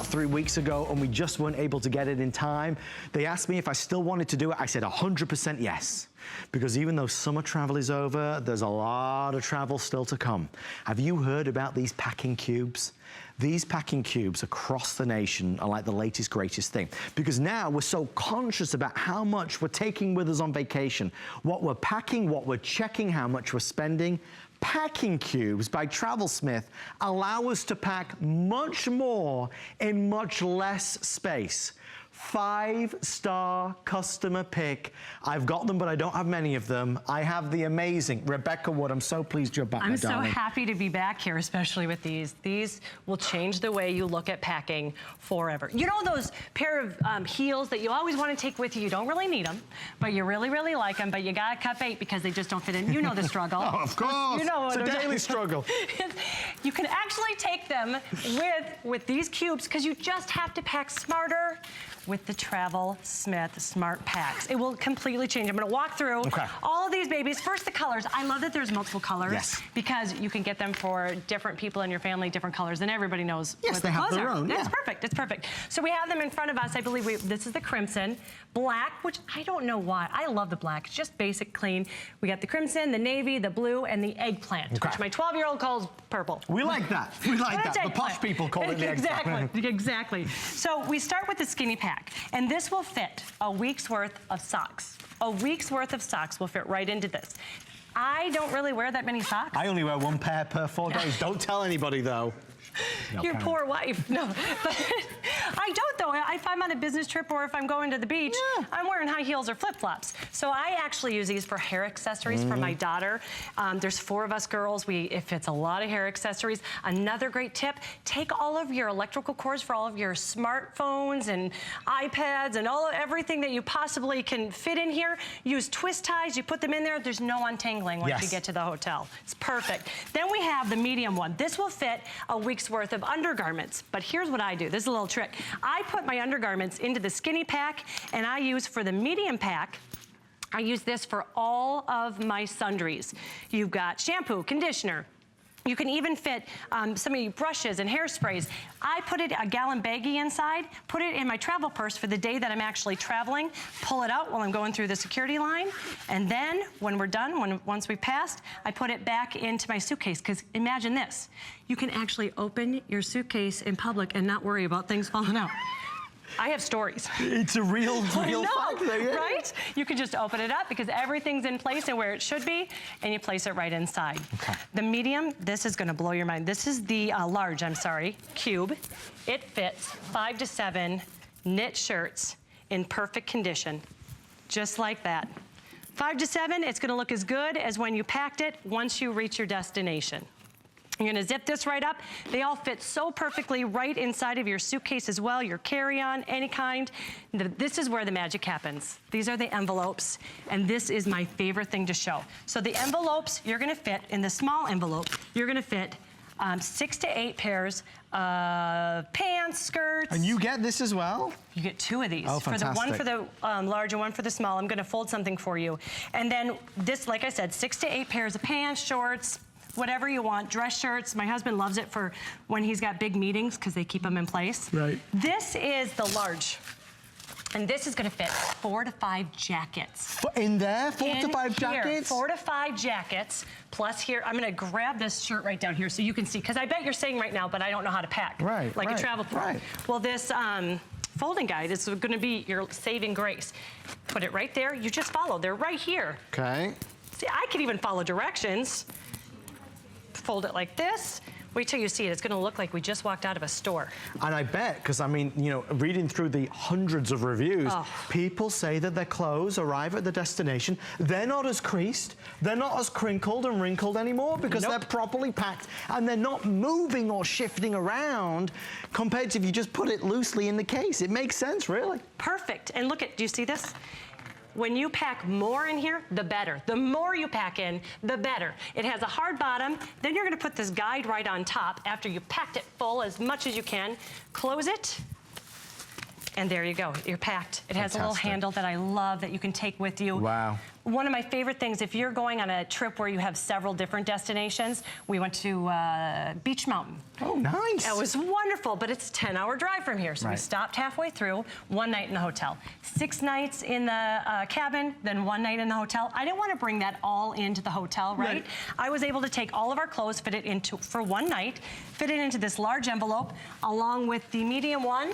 3 weeks ago and we just weren't able to get it in time. They asked me if I still wanted to do it. I said 100% yes. Because even though summer travel is over, there's a lot of travel still to come. Have you heard about these packing cubes? These packing cubes across the nation are like the latest, greatest thing. Because now we're so conscious about how much we're taking with us on vacation, what we're packing, what we're checking, how much we're spending. Packing cubes by TravelSmith allow us to pack much more in much less space. 5-star customer pick. I've got them, but I don't have many of them. I have the amazing Rebecca Wood. I'm so pleased you're back, I'm my so darling. happy to be back here, especially with these. These will change the way you look at packing forever. You know those pair of heels that you always want to take with you? You don't really need them, but you really, really like them, but you got to cut bait because they just don't fit in. You know the struggle. Oh, of course. You know it's a daily struggle. You can actually take them with these cubes because you just have to pack smarter with the TravelSmith Smart Packs. It will completely change. I'm gonna walk through all of these babies. First, the colors. I love that there's multiple colors because you can get them for different people in your family, different colors, and everybody knows what they the have colors their are. own. It's perfect, it's perfect. So we have them in front of us. I believe this is the crimson, black, which I don't know why. I love the black, it's just basic, clean. We got the crimson, the navy, the blue, and the eggplant, which my 12-year-old calls purple. We like that, we like that. The posh people call it the eggplant. Exactly. So we start with the skinny pack, and this will fit a week's worth of socks. A week's worth of socks will fit right into this. I don't really wear that many socks. I only wear 1 pair per 4 days. Don't tell anybody though. No, your poor wife. No, but I don't though. If I'm on a business trip or if I'm going to the beach, I'm wearing high heels or flip-flops. So I actually use these for hair accessories for my daughter. There's 4 of us girls. If it's a lot of hair accessories. Another great tip, take all of your electrical cords for all of your smartphones and iPads and everything that you possibly can fit in here. Use twist ties, you put them in there. There's no untangling once you get to the hotel. It's perfect. Then we have the medium one. This will fit a week's worth of undergarments. But here's what I do. This is a little trick. I put my undergarments into the skinny pack, and I use for the medium pack, I use this for all of my sundries. You've got shampoo, conditioner. You can even fit some of your brushes and hairsprays. I put it a gallon baggie inside, put it in my travel purse for the day that I'm actually traveling, pull it out while I'm going through the security line, and then when we're done, once we've passed, I put it back into my suitcase, because imagine this. You can actually open your suitcase in public and not worry about things falling out. I have stories. It's a real fact, right? You can just open it up because everything's in place and where it should be, and you place it right inside. The medium, this is gonna blow your mind. This is the large, cube. It fits 5 to 7 knit shirts in perfect condition, just like that. 5 to 7, it's gonna look as good as when you packed it once you reach your destination. You're gonna zip this right up. They all fit so perfectly right inside of your suitcase as well, your carry-on, any kind. This is where the magic happens. These are the envelopes, and this is my favorite thing to show. So the envelopes, you're gonna fit, in the small envelope, you're gonna fit 6 to 8 pairs of pants, skirts. And you get this as well? You get 2 of these. Oh, fantastic. One for the large and one for the small. I'm gonna fold something for you. And then this, like I said, 6 to 8 pairs of pants, shorts, whatever you want, dress shirts. My husband loves it for when he's got big meetings because they keep them in place. This is the large. And this is gonna fit 4 to 5 jackets. In there, 4 to 5 jackets? 4 to 5 jackets, plus here, I'm gonna grab this shirt right down here so you can see, because I bet you're saying right now, but I don't know how to pack. Like a travel pro. Well, this folding guide is gonna be your saving grace. Put it right there, you just follow, they're right here. See, I can even follow directions. Fold it like this. Wait till you see it. It's gonna look like we just walked out of a store. And I bet, because I mean, you know, reading through the hundreds of reviews, people say that their clothes arrive at the destination, they're not as creased, they're not as crinkled and wrinkled anymore because they're properly packed and they're not moving or shifting around compared to if you just put it loosely in the case. It makes sense, really. Perfect. And look at, do you see this? When you pack more in here, the better. The more you pack in, the better. It has a hard bottom, then you're gonna put this guide right on top after you packed it full as much as you can. Close it, and there you go, you're packed. It has a little handle that I love that you can take with you. One of my favorite things, if you're going on a trip where you have several different destinations, we went to Beach Mountain. Oh, nice. It was wonderful, but it's a 10-hour drive from here. So we stopped halfway through, 1 night in the hotel. 6 nights in the cabin, then 1 night in the hotel. I didn't want to bring that all into the hotel, right? I was able to take all of our clothes, fit it into, for 1 night, fit it into this large envelope, along with the medium one,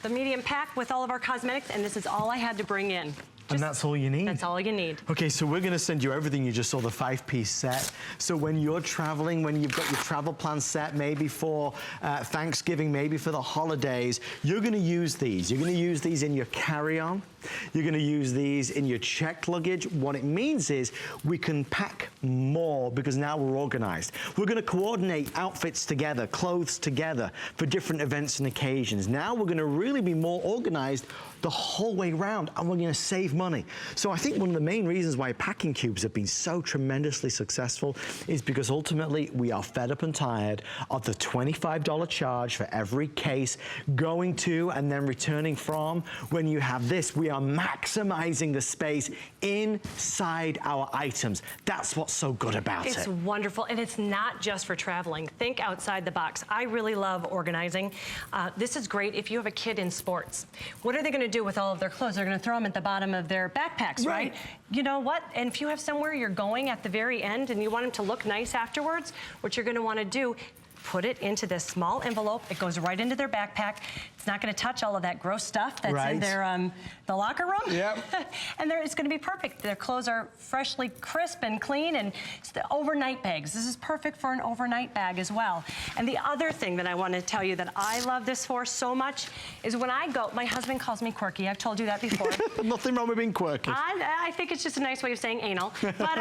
the medium pack with all of our cosmetics, and this is all I had to bring in. And that's all you need? That's all you need. Okay, so we're gonna send you everything you just saw, the 5-piece set. So when you're traveling, when you've got your travel plan set, maybe for Thanksgiving, maybe for the holidays, you're gonna use these. You're gonna use these in your carry-on. You're gonna use these in your checked luggage. What it means is we can pack more because now we're organized. We're gonna coordinate outfits together, clothes together for different events and occasions. Now we're gonna really be more organized the whole way around, and we're gonna save money. So I think one of the main reasons why packing cubes have been so tremendously successful is because ultimately we are fed up and tired of the $25 charge for every case going to and then returning from. When you have this, we are maximizing the space inside our items. That's what's so good about it. It's wonderful, and it's not just for traveling. Think outside the box. I really love organizing. This is great if you have a kid in sports. What are they gonna do with all of their clothes? They're gonna throw them at the bottom of their backpacks, right? You know what? And if you have somewhere you're going at the very end and you want them to look nice afterwards, what you're gonna wanna do, put it into this small envelope. It goes right into their backpack. It's not gonna touch all of that gross stuff that's in their the locker room. Yep. And it's gonna be perfect. Their clothes are freshly crisp and clean, and it's the overnight bags. This is perfect for an overnight bag as well. And the other thing that I wanna tell you that I love this for so much is when I go, my husband calls me quirky. I've told you that before. Nothing wrong with being quirky. I think it's just a nice way of saying anal. But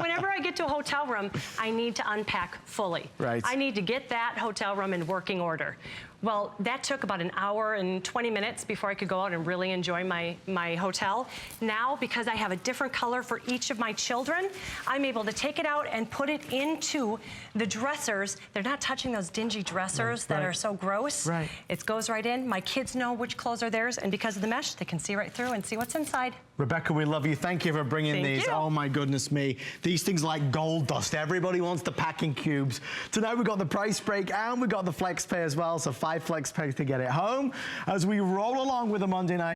whenever I get to a hotel room, I need to unpack fully. I need to get that hotel room in working order. Well, that took about an hour and 20 minutes before I could go out and really enjoy my hotel. Now, because I have a different color for each of my children, I'm able to take it out and put it into the dressers. They're not touching those dingy dressers that are so gross. It goes right in. My kids know which clothes are theirs, and because of the mesh, they can see right through and see what's inside. Rebecca, we love you. Thank you for bringing these. Oh my goodness me. These things like gold dust. Everybody wants the packing cubes. Tonight we've got the price break and we've got the flex pay as well. So 5 flex pays to get it home as we roll along with the Monday night.